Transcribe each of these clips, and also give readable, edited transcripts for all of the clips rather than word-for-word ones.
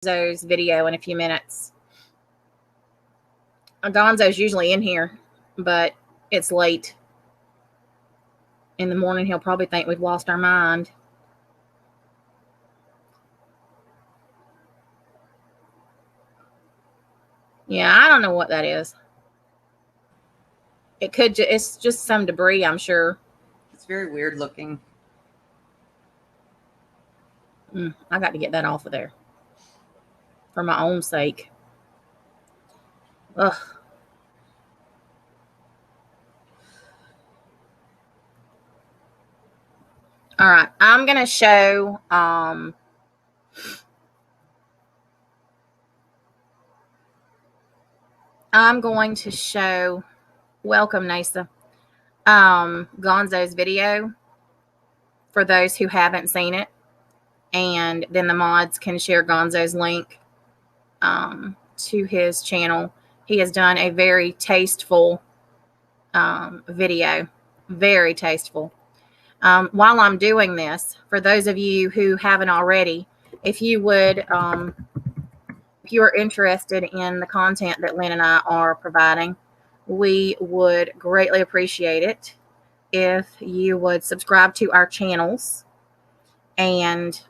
Gonzo's video in a few minutes. Gonzo's usually in here, but it's late. In the morning, he'll probably think we've lost our mind. Yeah, I don't know what that is. It's just some debris, I'm sure. It's very weird looking. I got to get that off of there for my own sake. Ugh. All right, I'm going to show I'm going to show, welcome Nasa, Gonzo's video for those who haven't seen it, and then the mods can share Gonzo's link to his channel. He has done a very tasteful video, very tasteful. While I'm doing this, for those of you who haven't already, if you would, if you are interested in the content that Lynn and I are providing, we would greatly appreciate it if you would subscribe to our channels and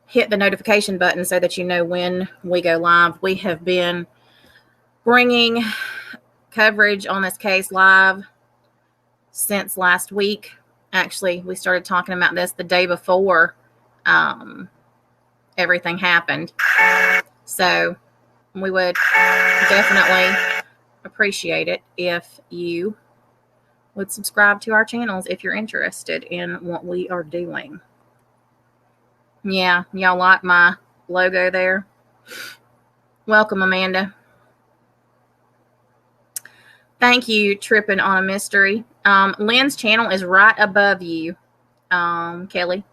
hit the notification button so that you know when we go live. We have been bringing coverage on this case live since last week. Actually, we started talking about this the day before everything happened. So we would definitely appreciate it if you would subscribe to our channels if you're interested in what we are doing. Yeah, y'all like my logo there? Welcome, Amanda. Thank you, Tripping on a Mystery. Lynn's channel is right above you, Kelly.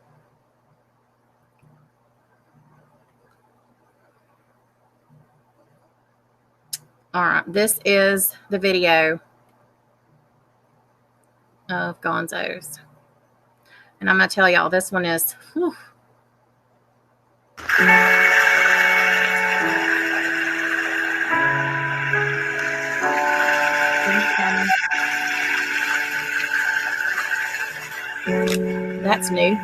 All right, this is the video of Gonzo's. And I'm going to tell y'all, this one is, whew. That's new.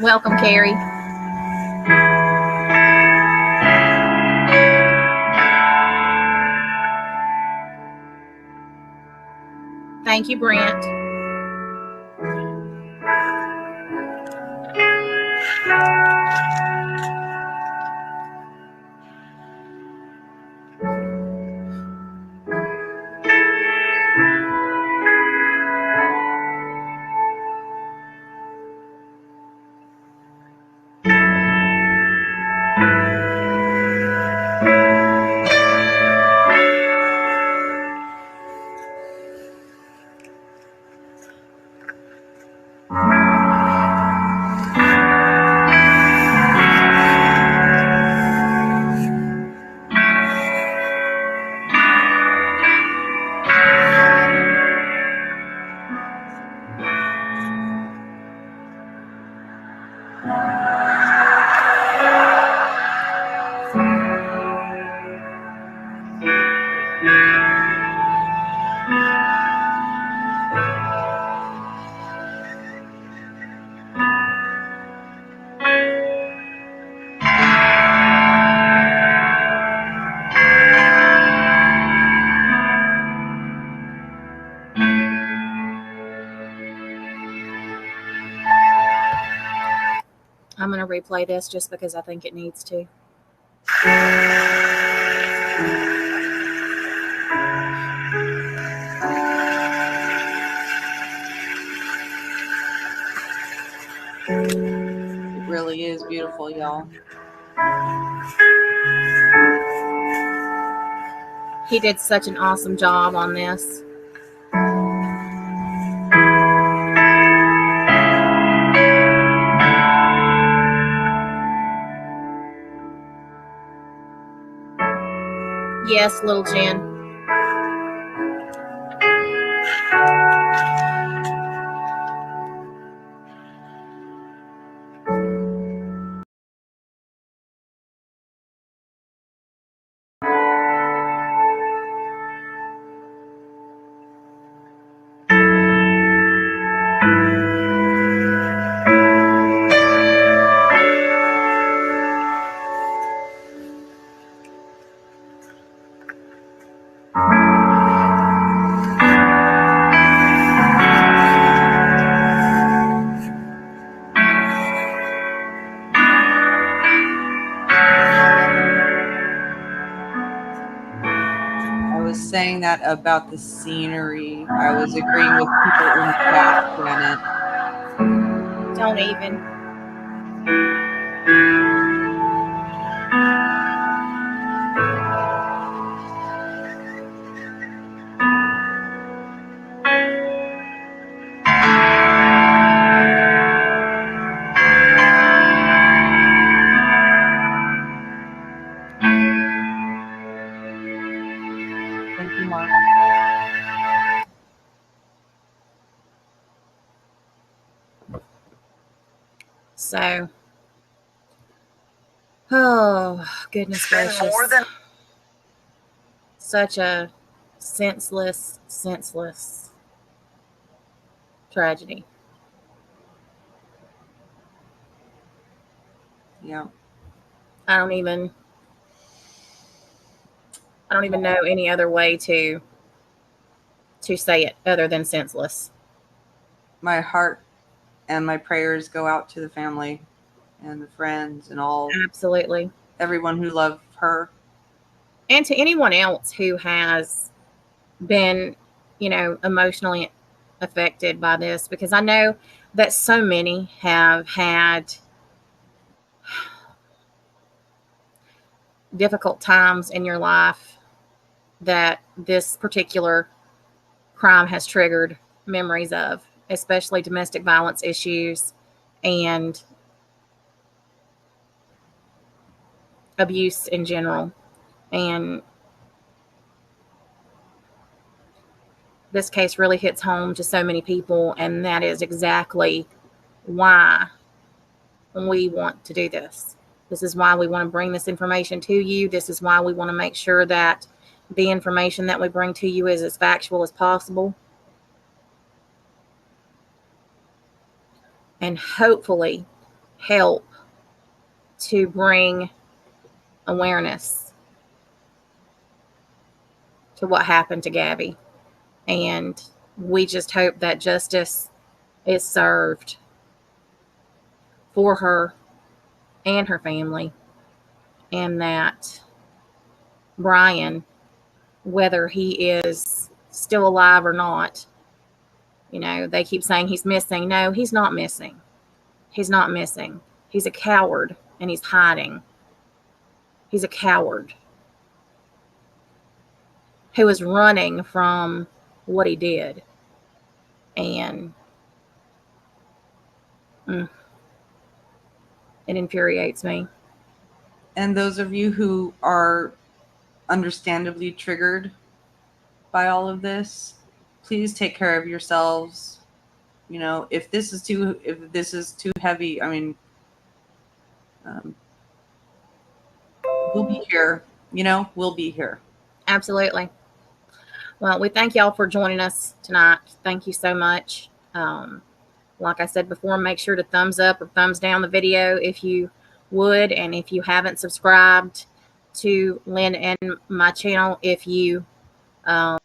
Welcome, Carrie. Thank you, Brent. I'm going to replay this just because I think it needs to. It really is beautiful, y'all. He did such an awesome job on this. Yes, little Jen. that about the scenery. I was agreeing with people in chat, Janet. Don't even. Thank you, Mark. So, oh, goodness gracious. Such a senseless tragedy. Yeah. I don't even know any other way to say it other than senseless. My heart and my prayers go out to the family and the friends and all, Absolutely. everyone who loved her. And to anyone else who has been, emotionally affected by this, because I know that so many have had difficult times in your life that this particular crime has triggered memories of, especially domestic violence issues and abuse in general. And this case really hits home to so many people, and that is exactly why we want to do this. This is why we want to bring this information to you. This is why we want to make sure that the information that we bring to you is as factual as possible. And hopefully help to bring awareness to what happened to Gabby. And we just hope that justice is served for her and her family, and that Brian, whether he is still alive or not, they keep saying he's missing. No, he's not missing. He's not missing. He's a coward and he's hiding. He's a coward who is running from what he did. And it infuriates me. And those of you who are understandably triggered by all of this, please take care of yourselves. If this is too heavy, I mean, we'll be here. We'll be here. Absolutely. Well, we thank y'all for joining us tonight. Thank you so much. Like I said before, make sure to thumbs up or thumbs down the video if you would. And if you haven't subscribed to Lynn and my channel, if you appreciate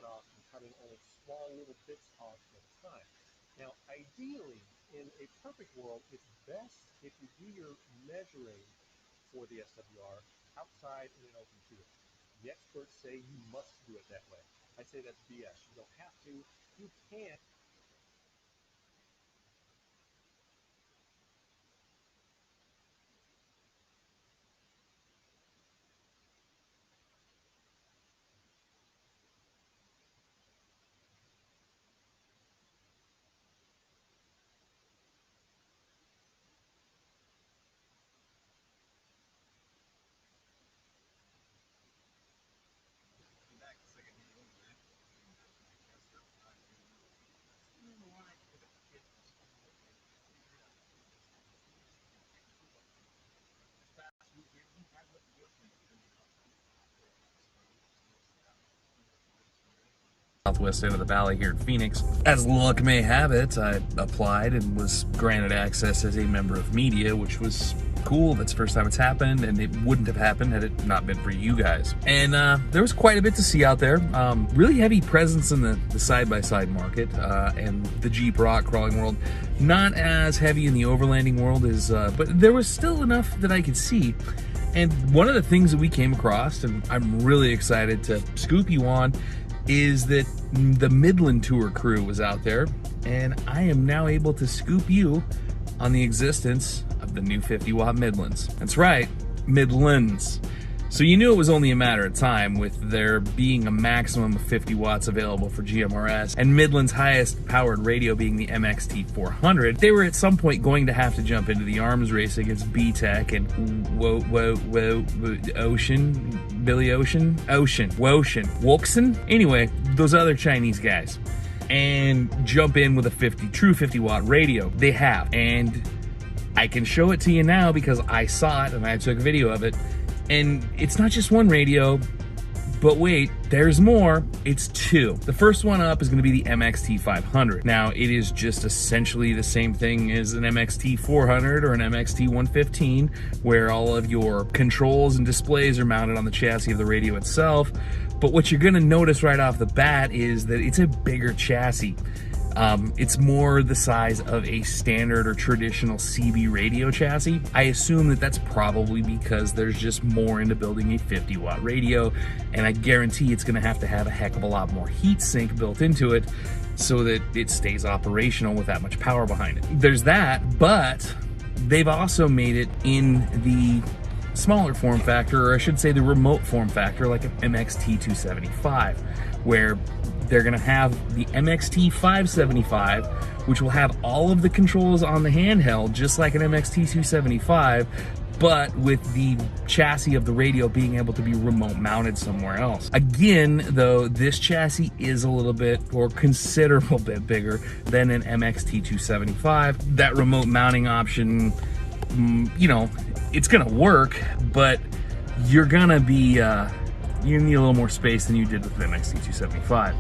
off and cutting only small little bits off at a time. Now, ideally, in a perfect world, it's best if you do your measuring for the SWR outside in an open field. The experts say you must do it that way. I say that's BS. You don't have to. You can. southwest end of the valley here in Phoenix. As luck may have it, I applied and was granted access as a member of media, which was cool. That's the first time it's happened, and it wouldn't have happened had it not been for you guys. And there was quite a bit to see out there. Really heavy presence in the side-by-side market and the Jeep rock crawling world. Not as heavy in the overlanding world as, but there was still enough that I could see. And one of the things that we came across, and I'm really excited to scoop you on, is that the Midland Tour crew was out there, and I am now able to scoop you on the existence of the new 50-watt Midlands. That's right, Midlands. So you knew it was only a matter of time with there being a maximum of 50 watts available for GMRS and Midland's highest powered radio being the MXT400. They were at some point going to have to jump into the arms race against B-Tech and Billy Ocean, Wolkson. Anyway, those other Chinese guys, and jump in with a true 50 watt radio. They have, and I can show it to you now because I saw it and I took a video of it. And it's not just one radio, but wait, there's more. It's two. The first one up is going to be the MXT500. Now, it is just essentially the same thing as an MXT400 or an MXT115, where all of your controls and displays are mounted on the chassis of the radio itself. But what you're going to notice right off the bat is that it's a bigger chassis. It's more the size of a standard or traditional CB radio chassis. I assume that that's probably because there's just more into building a 50 watt radio, and I guarantee it's gonna have to have a heck of a lot more heat sink built into it so that it stays operational with that much power behind it. There's that, but they've also made it in the smaller form factor, or I should say the remote form factor, like an MXT275, where they're gonna have the MXT575, which will have all of the controls on the handheld, just like an MXT275, but with the chassis of the radio being able to be remote mounted somewhere else. Again, though, this chassis is a little bit, or considerable bit bigger than an MXT275. That remote mounting option, you know, it's gonna work, but you're gonna be, you need a little more space than you did with the MXT275.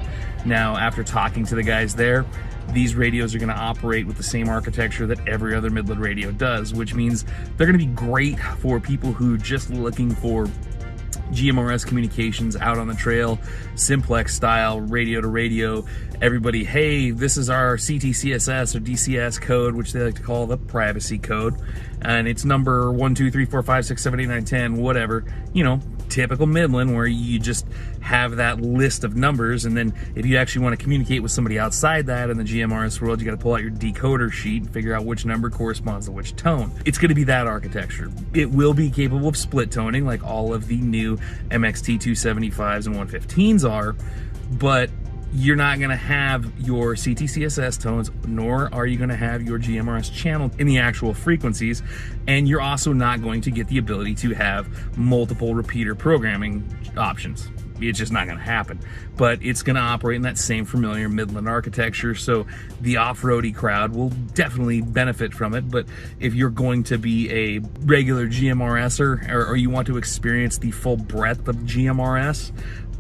Now, after talking to the guys there, these radios are going to operate with the same architecture that every other Midland radio does, which means they're going to be great for people who are just looking for GMRS communications out on the trail, simplex style, radio to radio. Everybody, hey, this is our CTCSS or DCS code, which they like to call the privacy code, and it's number 1, 2, 3, 4, 5, 6, 7, 8, 9, 10, whatever, you know, typical Midland, where you just have that list of numbers, and then if you actually want to communicate with somebody outside that in the GMRS world, you got to pull out your decoder sheet and figure out which number corresponds to which tone. It's going to be that architecture. It will be capable of split toning like all of the new MXT275s and 115s are, but you're not going to have your CTCSS tones, nor are you going to have your GMRS channel in the actual frequencies, and you're also not going to get the ability to have multiple repeater programming options. It's just not going to happen, but it's going to operate in that same familiar Midland architecture, so the off-roady crowd will definitely benefit from it. But if you're going to be a regular GMRSer, or you want to experience the full breadth of GMRS,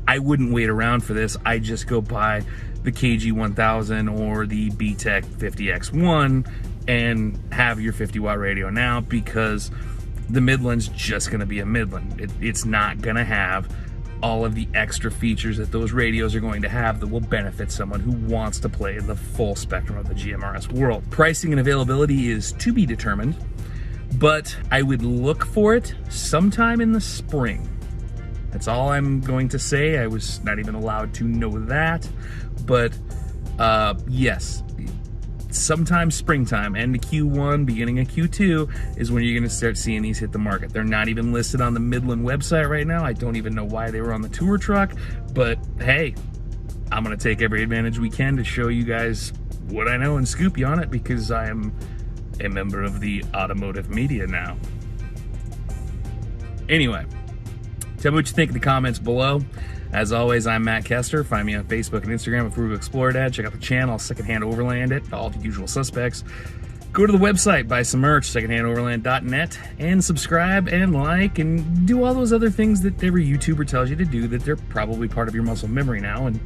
I wouldn't wait around for this. I just go buy the KG1000 or the B-Tech 50X1 and have your 50 watt radio now, because the Midland's just going to be a Midland. It's not going to have all of the extra features that those radios are going to have that will benefit someone who wants to play in the full spectrum of the GMRS world. Pricing and availability is to be determined, but I would look for it sometime in the spring. That's all I'm going to say. I was not even allowed to know that, but yes, sometime springtime, end of Q1, beginning of Q2 is when you're going to start seeing these hit the market. They're not even listed on the Midland website right now. I don't even know why they were on the tour truck, but hey, I'm going to take every advantage we can to show you guys what I know and scoop you on it, because I am a member of the automotive media now. Anyway, tell me what you think in the comments below. As always, I'm Matt Kester. Find me on Facebook and Instagram at Frugal Explorer Dad. Check out the channel, Secondhand Overland it, all the usual suspects. Go to the website, buy some merch, secondhandoverland.net, and subscribe and like and do all those other things that every YouTuber tells you to do that they're probably part of your muscle memory now. And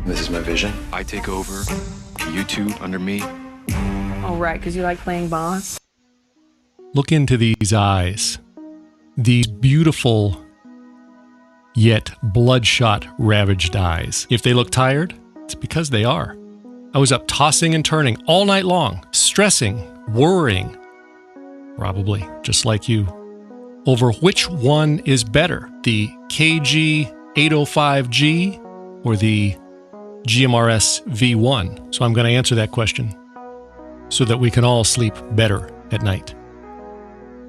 This is my vision. I take over, YouTube under me. Oh, right, because you like playing boss. Look into these eyes. These beautiful, yet bloodshot, ravaged eyes. If they look tired, it's because they are. I was up tossing and turning all night long, stressing, worrying, probably just like you, over which one is better, the KG805G or the GMRS V1. So I'm going to answer that question so that we can all sleep better at night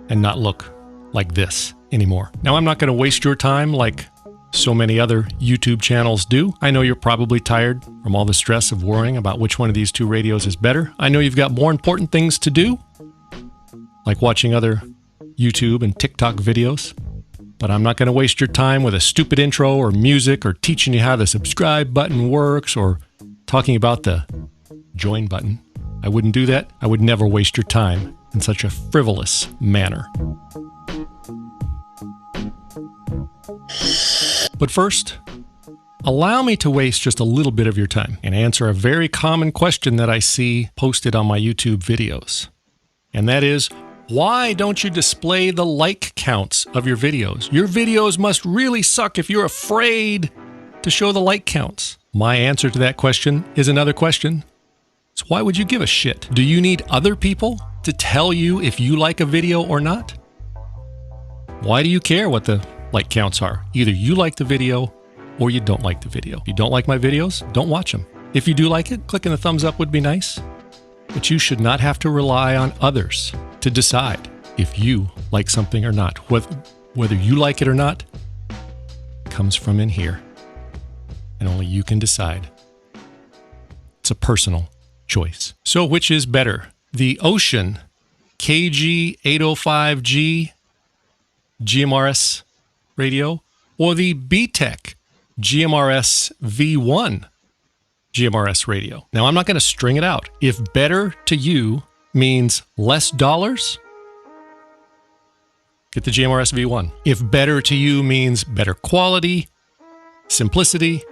and not look like this anymore. Now, I'm not going to waste your time like so many other YouTube channels do. I know you're probably tired from all the stress of worrying about which one of these two radios is better. I know you've got more important things to do, like watching other YouTube and TikTok videos. But I'm not going to waste your time with a stupid intro or music or teaching you how the subscribe button works or talking about the join button. I wouldn't do that. I would never waste your time in such a frivolous manner. But first, allow me to waste just a little bit of your time and answer a very common question that I see posted on my YouTube videos. And that is, why don't you display the like counts of your videos? Your videos must really suck if you're afraid to show the like counts. My answer to that question is another question. So why would you give a shit? Do you need other people to tell you if you like a video or not? Why do you care what the like counts are? Either you like the video or you don't like the video. If you don't like my videos, don't watch them. If you do like it, clicking the thumbs up would be nice. But you should not have to rely on others to decide if you like something or not. Whether you like it or not comes from in here. And only you can decide. It's a personal choice. So which is better? The Ocean KG805G GMRS radio or the BTEC GMRS V1 GMRS radio? Now, I'm not going to string it out. If better to you means less dollars, get the GMRS V1. If better to you means better quality, simplicity,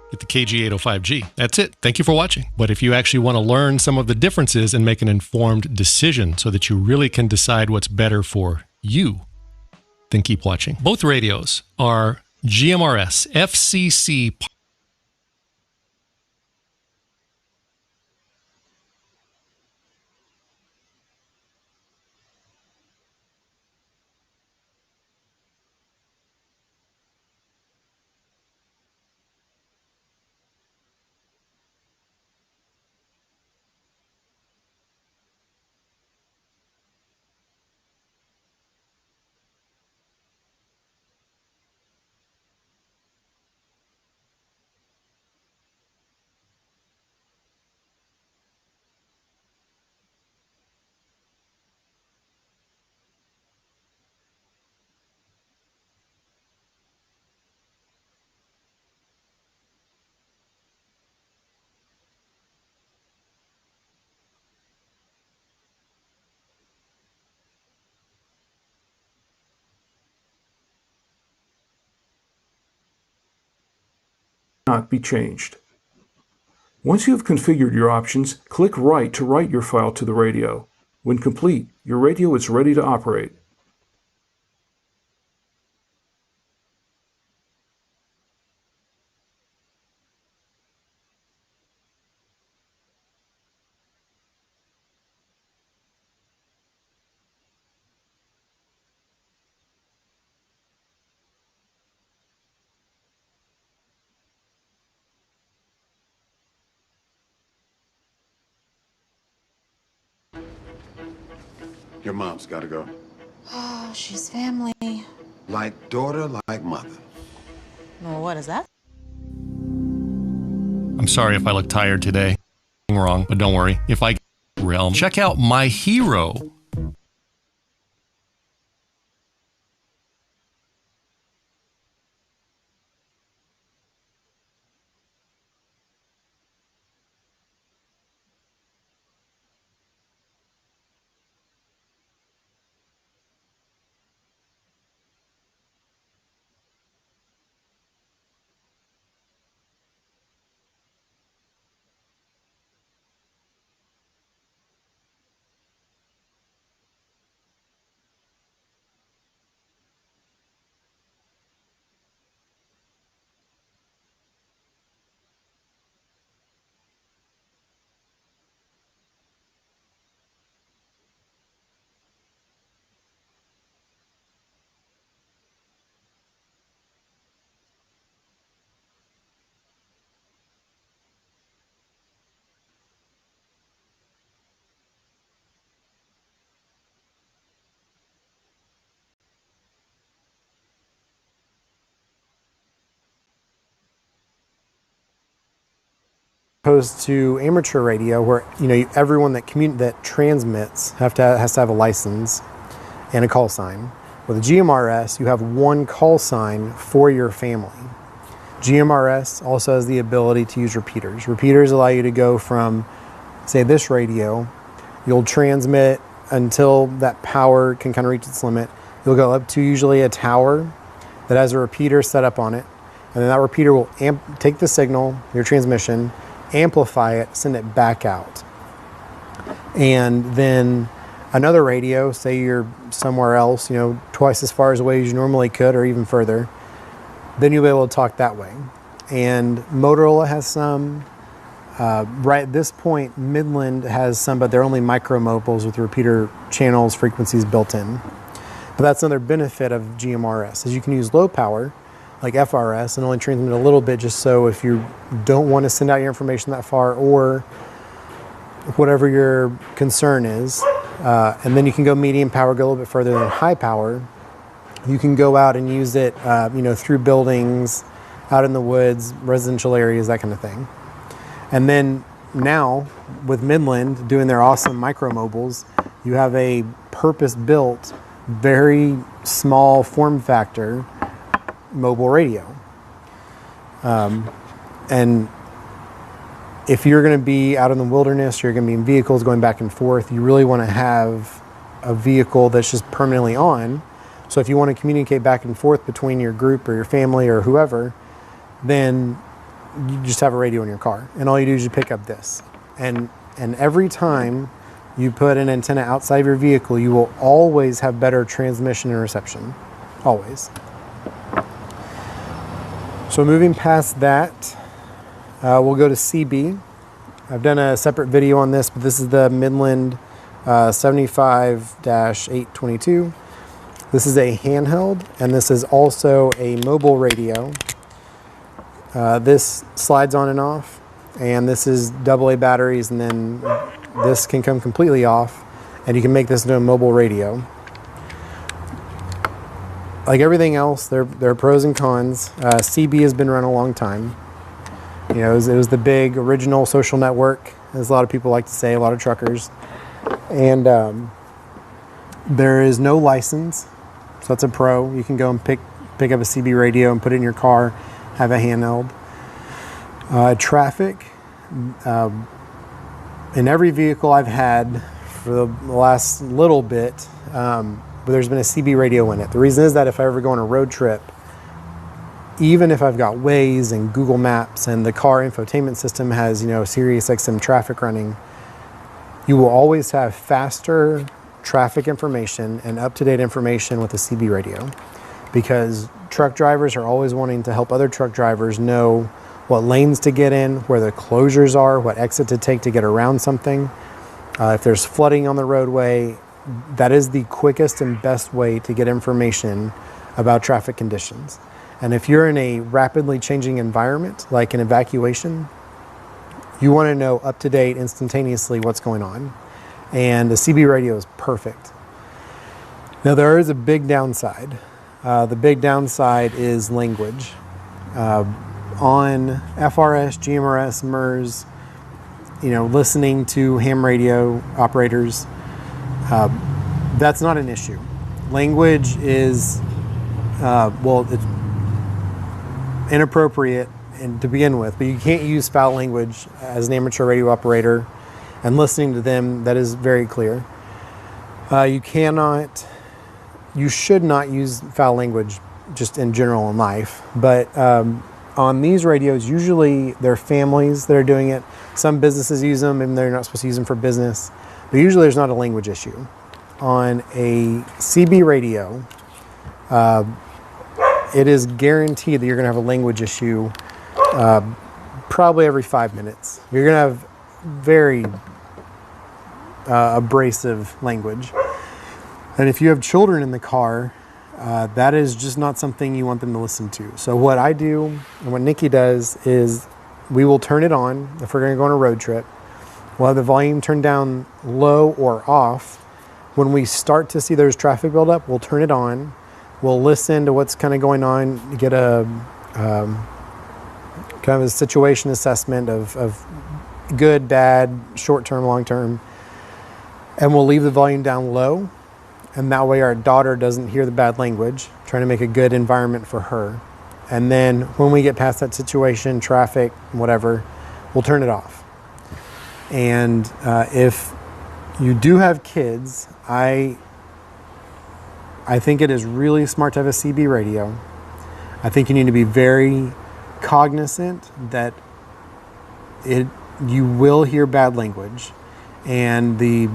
get the KG805G. That's it. Thank you for watching. But if you actually want to learn some of the differences and make an informed decision so that you really can decide what's better for you, then keep watching. Both radios are GMRS FCC. Not be changed. Once you have configured your options, click Write to write your file to the radio. When complete, your radio is ready to operate. Your mom's gotta go. Oh, she's family. Like daughter, like mother. Well, what is that? I'm sorry if I look tired today. Wrong, but don't worry. If I get realm, check out My Hero. opposed to amateur radio, where everyone that transmits has to have a license and a call sign. With a GMRS, you have one call sign for your family. GMRS also has the ability to use repeaters. Repeaters allow you to go from, say, this radio. You'll transmit until that power can kind of reach its limit. You'll go up to usually a tower that has a repeater set up on it. And then that repeater will take the signal, your transmission, amplify it, send it back out. And then another radio, say you're somewhere else, twice as far away as you normally could, or even further, then you'll be able to talk that way. And Motorola has some. Right at this point, Midland has some, but they're only micro mobiles with repeater channels, frequencies built in. But that's another benefit of GMRS, is you can use low power, like FRS, and only transmit a little bit, just so if you don't want to send out your information that far, or whatever your concern is. And then you can go medium power, go a little bit further than high power. You can go out and use it, through buildings, out in the woods, residential areas, that kind of thing. And then now, with Midland doing their awesome micro mobiles, you have a purpose-built, very small form factor mobile radio. And if you're going to be out in the wilderness, you're going to be in vehicles going back and forth, you really want to have a vehicle that's just permanently on. So if you want to communicate back and forth between your group or your family or whoever, then you just have a radio in your car. And all you do is you pick up this. And every time you put an antenna outside of your vehicle, you will always have better transmission and reception. Always. So moving past that, we'll go to CB. I've done a separate video on this, but this is the Midland 75-822. This is a handheld, and this is also a mobile radio. This slides on and off, and this is AA batteries, and then this can come completely off, and you can make this into a mobile radio. Like everything else, there are pros and cons. CB has been around a long time. It was the big original social network, as a lot of people like to say, a lot of truckers. And there is no license, so that's a pro. You can go and pick up a CB radio and put it in your car, have a handheld. Traffic, in every vehicle I've had for the last little bit, there's been a CB radio in it. The reason is that if I ever go on a road trip, even if I've got Waze and Google Maps and the car infotainment system has, Sirius XM traffic running, you will always have faster traffic information and up-to-date information with a CB radio, because truck drivers are always wanting to help other truck drivers know what lanes to get in, where the closures are, what exit to take to get around something. If there's flooding on the roadway, that is the quickest and best way to get information about traffic conditions. And if you're in a rapidly changing environment, like an evacuation, you want to know up to date, instantaneously what's going on. And the CB radio is perfect. Now there is a big downside. The big downside is language. On FRS, GMRS, MERS, listening to ham radio operators, that's not an issue. Language is, it's inappropriate to begin with, but you can't use foul language as an amateur radio operator, and listening to them, that is very clear. You should not use foul language just in general in life, but on these radios, usually they're families that are doing it. Some businesses use them, and they're not supposed to use them for business, but usually there's not a language issue. On a CB radio, it is guaranteed that you're going to have a language issue probably every 5 minutes. You're going to have very abrasive language. And if you have children in the car, that is just not something you want them to listen to. So what I do, and what Nikki does, is we will turn it on if we're going to go on a road trip. We'll have the volume turned down low or off. When we start to see there's traffic buildup, we'll turn it on. We'll listen to what's kind of going on, get a kind of a situation assessment of good, bad, short term, long term. And we'll leave the volume down low. And that way our daughter doesn't hear the bad language, trying to make a good environment for her. And then when we get past that situation, traffic, whatever, we'll turn it off. And if you do have kids, I think it is really smart to have a CB radio. I think you need to be very cognizant that you will hear bad language, and the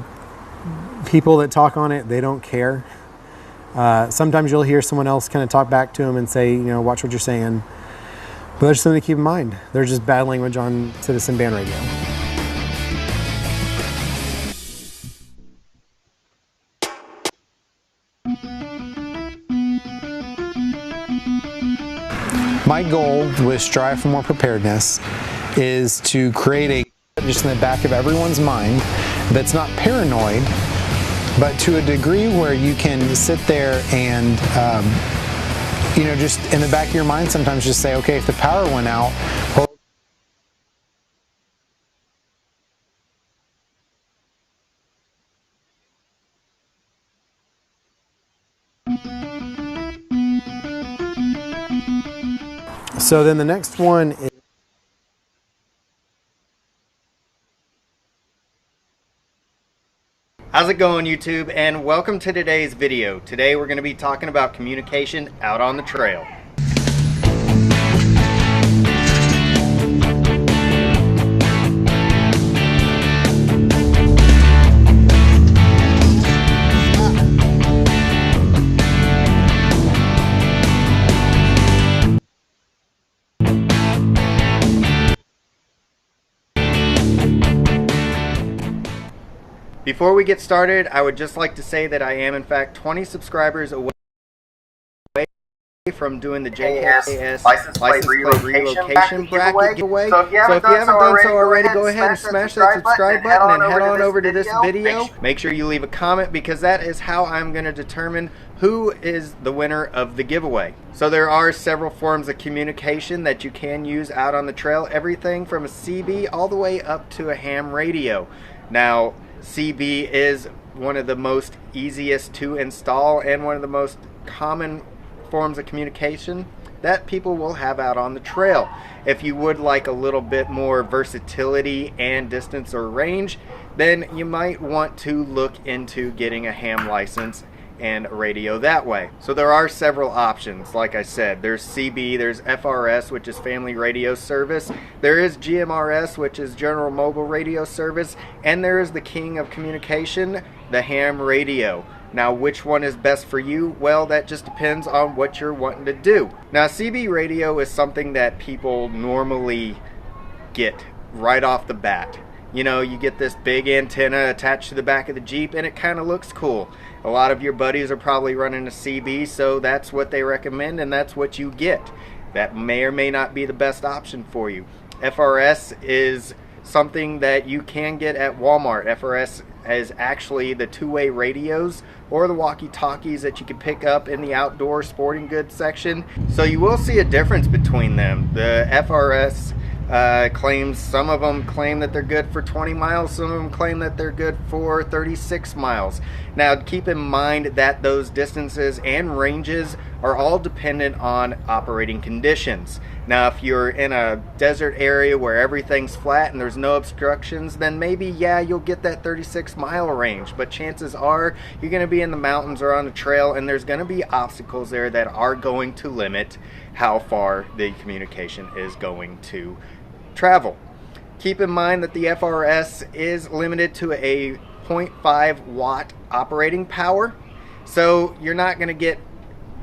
people that talk on it, they don't care. Sometimes you'll hear someone else kind of talk back to them and say, watch what you're saying. But that's something to keep in mind. There's just bad language on Citizen Band Radio. My goal with Strive for More Preparedness is to create a just in the back of everyone's mind that's not paranoid, but to a degree where you can sit there and, just in the back of your mind sometimes just say, okay, if the power went out, well, so then the next one is How's it going, YouTube? And welcome to today's video. Today we're going to be talking about communication out on the trail. Before we get started, I would just like to say that I am in fact 20 subscribers away from doing the JKS license plate relocation bracket giveaway. So if you haven't done so already, go ahead and smash that subscribe button and head on over to this video. Make sure you leave a comment, because that is how I'm going to determine who is the winner of the giveaway. So there are several forms of communication that you can use out on the trail, everything from a CB all the way up to a ham radio. Now, CB is one of the most easiest to install and one of the most common forms of communication that people will have out on the trail. If you would like a little bit more versatility and distance or range, then you might want to look into getting a ham license and a radio that way. So there are several options. Like I said, there's CB, there's FRS, which is Family Radio Service, there is GMRS, which is General Mobile Radio Service, and there is the king of communication, the ham radio. Now, which one is best for you? Well, that just depends on what you're wanting to do. Now, CB radio is something that people normally get right off the bat. You get this big antenna attached to the back of the Jeep, and it kind of looks cool. A lot of your buddies are probably running a CB, so that's what they recommend, and that's what you get. That may or may not be the best option for you. FRS is something that you can get at Walmart. FRS is actually the two-way radios or the walkie-talkies that you can pick up in the outdoor sporting goods section. So you will see a difference between them. The FRS claims, some of them claim that they're good for 20 miles, some of them claim that they're good for 36 miles. Now, keep in mind that those distances and ranges are all dependent on operating conditions. Now, if you're in a desert area where everything's flat and there's no obstructions, then maybe, yeah, you'll get that 36-mile range, but chances are you're going to be in the mountains or on a trail, and there's going to be obstacles there that are going to limit how far the communication is going to travel. Keep in mind that the FRS is limited to a 0.5 watt operating power, so you're not going to get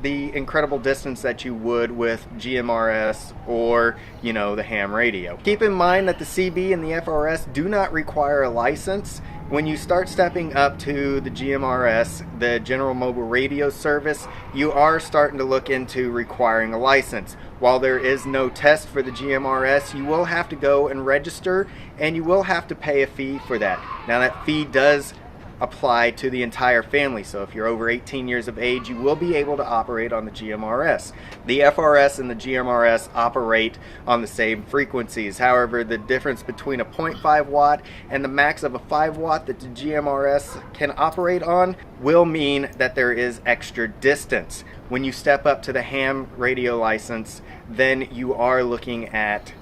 the incredible distance that you would with GMRS or, the ham radio. Keep in mind that the CB and the FRS do not require a license. When you start stepping up to the GMRS, the General Mobile Radio Service, you are starting to look into requiring a license. While there is no test for the GMRS, you will have to go and register, and you will have to pay a fee for that. Now, that fee does apply to the entire family. So if you're over 18 years of age, you will be able to operate on the GMRS. The FRS and the GMRS operate on the same frequencies. However, the difference between a 0.5 watt and the max of a 5 watt that the GMRS can operate on will mean that there is extra distance. When you step up to the ham radio license, then you are looking at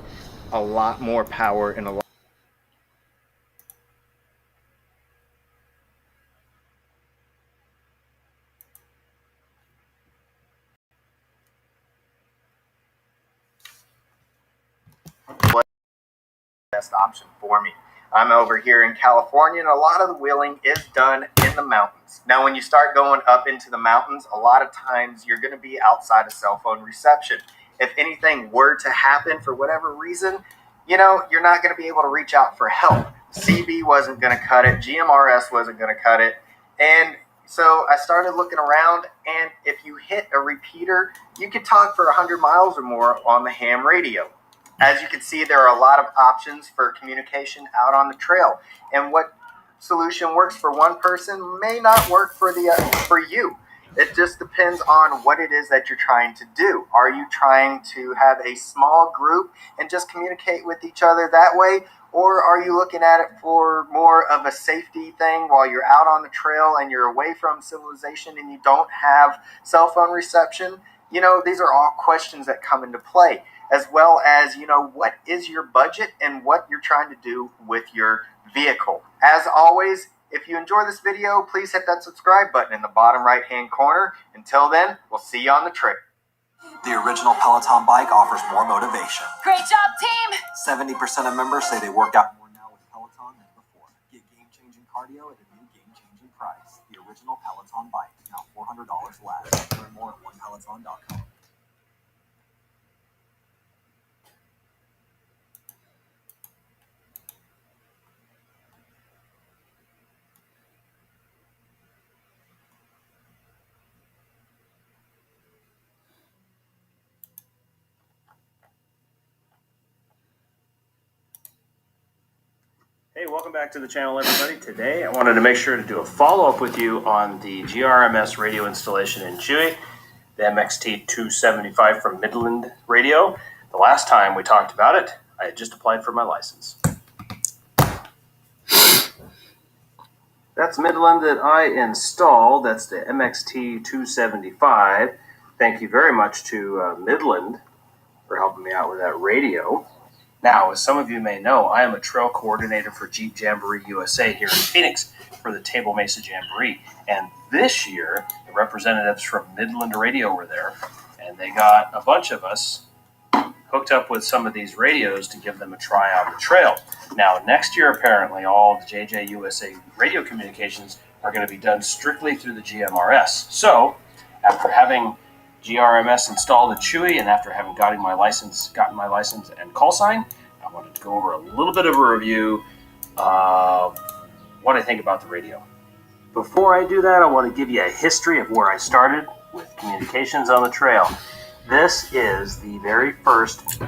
a lot more power and a lot. Best option for me. I'm over here in California, and a lot of the wheeling is done in the mountains. Now, when you start going up into the mountains, a lot of times you're going to be outside of cell phone reception. If anything were to happen for whatever reason, you know, you're not going to be able to reach out for help. CB wasn't going to cut it. GMRS wasn't going to cut it. And so I started looking around, and if you hit a repeater, you could talk for 100 miles or more on the ham radio. As you can see, there are a lot of options for communication out on the trail. And what solution works for one person may not work for you. It just depends on what it is that you're trying to do. Are you trying to have a small group and just communicate with each other that way? Or are you looking at it for more of a safety thing while you're out on the trail and you're away from civilization and you don't have cell phone reception? You know, these are all questions that come into play, as well as, you know, what is your budget and what you're trying to do with your vehicle. As always, if you enjoy this video, please hit that subscribe button in the bottom right-hand corner. Until then, we'll see you on the trail. The original Peloton bike offers more motivation. Great job, team! 70% of members say they work out more now with Peloton than before. Get game-changing cardio at a new game-changing price. The original Peloton bike, now $400 less. Learn more at onepeloton.com. Hey, welcome back to the channel, everybody. Today I wanted to make sure to do a follow-up with you on the GRMS radio installation in Chewy, the MXT275 from Midland Radio. The last time we talked about it, I had just applied for my license. That's Midland that I installed. That's the MXT275. Thank you very much to Midland for helping me out with that radio. Now, as some of you may know, I am a trail coordinator for Jeep Jamboree USA here in Phoenix for the Table Mesa Jamboree. And this year, the representatives from Midland Radio were there, and they got a bunch of us hooked up with some of these radios to give them a try on the trail. Now, next year, apparently, all of the JJ USA radio communications are going to be done strictly through the GMRS. So, after having GRMS installed in Chewy, and after having gotten my license and call sign, I wanted to go over a little bit of a review of what I think about the radio. Before I do that, I want to give you a history of where I started with communications on the trail. This is the very first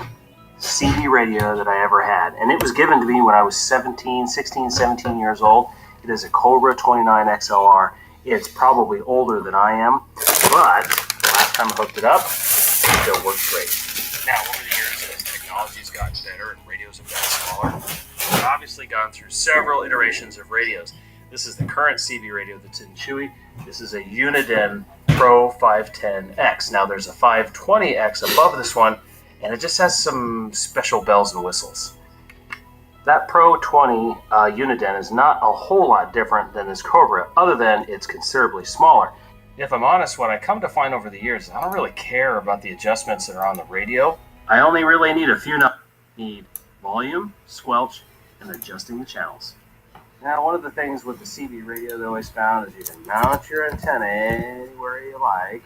CB radio that I ever had, and it was given to me when I was 16, 17 years old. It is a Cobra 29 XLR. It's probably older than I am, but last time I hooked it up, it still works great. Now, over the years, as technology's gotten better and radios have gotten smaller, we've obviously gone through several iterations of radios. This is the current CB radio that's in Chewy. This is a Uniden Pro 510X. Now, there's a 520X above this one, and it just has some special bells and whistles. That Pro 20 Uniden is not a whole lot different than this Cobra, other than it's considerably smaller. If I'm honest, what I come to find over the years is I don't really care about the adjustments that are on the radio. I only really need a few. Need volume, squelch, and adjusting the channels. Now, one of the things with the CB radio that I always found is you can mount your antenna anywhere you like,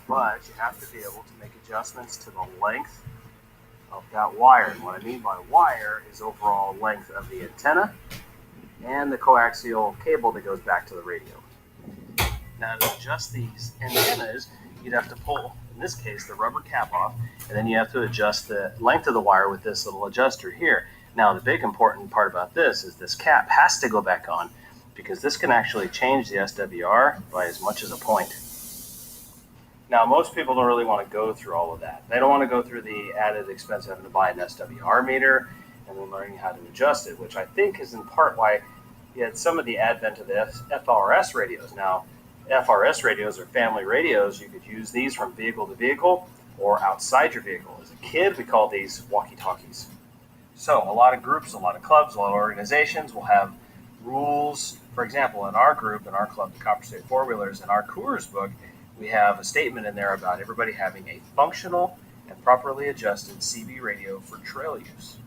but you have to be able to make adjustments to the length of that wire. And what I mean by wire is overall length of the antenna and the coaxial cable that goes back to the radio. Now, to adjust these antennas, you'd have to pull, in this case, the rubber cap off, and then you have to adjust the length of the wire with this little adjuster here. Now, the big important part about this is this cap has to go back on because this can actually change the SWR by as much as a point. Now, most people don't really want to go through all of that. They don't want to go through the added expense of having to buy an SWR meter and then learning how to adjust it, which I think is in part why you had some of the advent of the FRS radios. Now, FRS radios are family radios. You could use these from vehicle to vehicle or outside your vehicle. As a kid, we called these walkie-talkies. So a lot of groups, a lot of clubs, a lot of organizations will have rules. For example, in our group, in our club, the Copper State Four-Wheelers, in our Coors book, we have a statement in there about everybody having a functional and properly adjusted CB radio for trail use.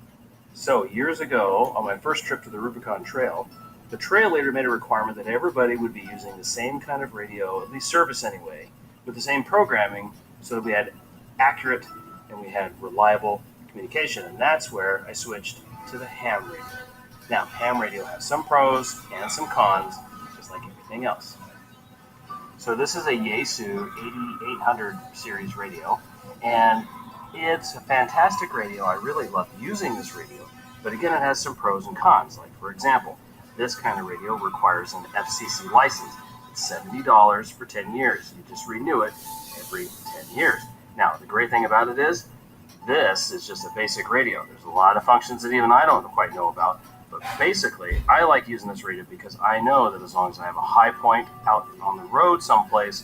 So years ago, on my first trip to the Rubicon Trail, the trail leader made a requirement that everybody would be using the same kind of radio, at least service anyway, with the same programming, so that we had accurate and we had reliable communication. And that's where I switched to the ham radio. Now, ham radio has some pros and some cons, just like everything else. So this is a Yaesu 8800 series radio, and it's a fantastic radio. I really love using this radio, but again, it has some pros and cons. Like, for example, this kind of radio requires an FCC license. It's $70 for 10 years. You just renew it every 10 years. Now, the great thing about it is, this is just a basic radio. There's a lot of functions that even I don't quite know about. But basically, I like using this radio because I know that as long as I have a high point out on the road someplace,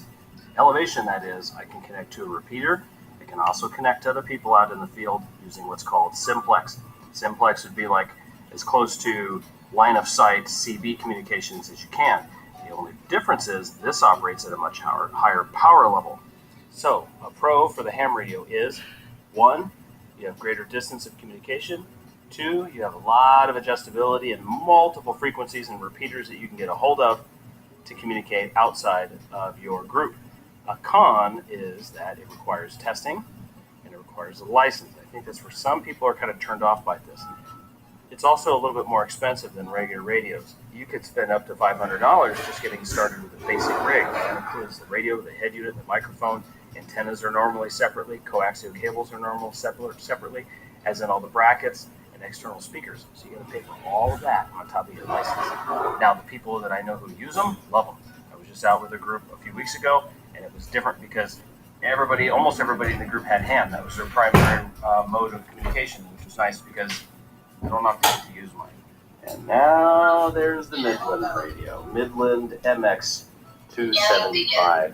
elevation that is, I can connect to a repeater. I can also connect to other people out in the field using what's called simplex. Simplex would be like as close to line of sight CB communications as you can. The only difference is this operates at a much higher power level. So a pro for the ham radio is, 1, you have greater distance of communication. 2, you have a lot of adjustability and multiple frequencies and repeaters that you can get a hold of to communicate outside of your group. A con is that it requires testing and it requires a license. I think that's where some people are kind of turned off by this. It's also a little bit more expensive than regular radios. You could spend up to $500 just getting started with a basic rig. That includes the radio, the head unit, the microphone. Antennas are normally separately. Coaxial cables are normally separately, as in all the brackets and external speakers. So you're going to pay for all of that on top of your license. Now, the people that I know who use them, love them. I was just out with a group a few weeks ago, and it was different because almost everybody in the group had ham. That was their primary mode of communication, which was nice because I don't have to get to use mine. And now there's the Midland radio, Midland MX275.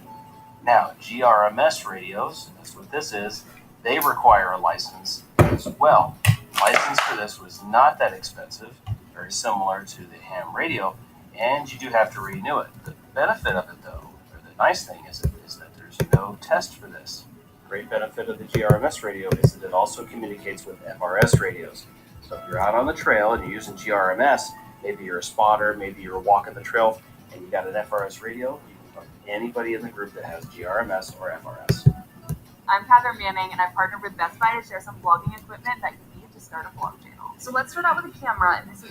Now, GRMS radios, that's what this is, they require a license as well. License for this was not that expensive, very similar to the ham radio, and you do have to renew it. The benefit of it, though, or the nice thing is that there's no test for this. Great benefit of the GRMS radio is that it also communicates with FRS radios. So if you're out on the trail and you're using GRMS, maybe you're a spotter, maybe you're walking the trail, and you got an FRS radio, you can talk to anybody in the group that has GRMS or FRS. I'm Heather Manning, and I partnered with Best Buy to share some vlogging equipment that you need to start a vlog channel. So let's start out with a camera, and this is